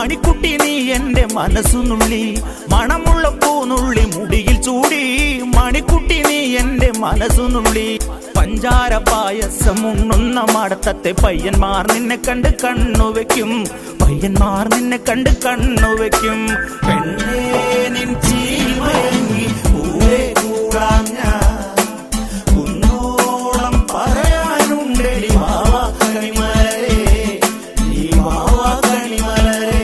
മണിക്കുട്ടി നീ എൻ്റെ മനസ്സുനുള്ളി മണമുള്ള പൂനുള്ളി മുടിയിൽ ചൂടി മണിക്കുട്ടി നീ എൻ്റെ മനസ്സുനുള്ളി പഞ്ചാര പായസം ഉണ്ണുന്ന മടത്തത്തെ പയ്യന്മാർ നിന്നെ കണ്ട് കണ്ണുവെക്കും പയ്യന്മാർ നിന്നെ കണ്ട് കണ്ണുവെക്കും പെണ്ണേ നിൻ ചീമയങ്ങി പൂവേ കൂടാൻ ഞാൻ കുന്നോളം പറയാനുണ്ടെടി വാവാ കണിമലരേ നീ വാവാ കണിമലരേ.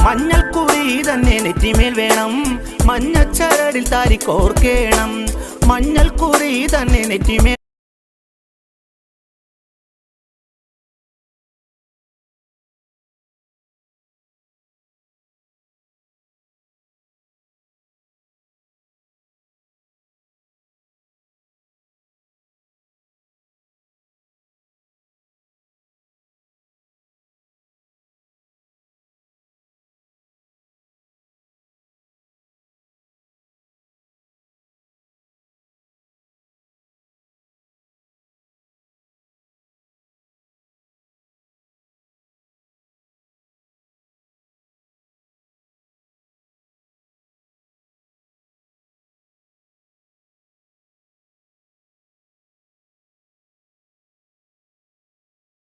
മഞ്ഞൾക്കുറി തന്നെ നെറ്റിമേൽ വേണം മഞ്ഞച്ചരടിൽ താരി കോർക്കേണം മഞ്ഞൾക്കുറി തന്നെ നെറ്റിമേൽ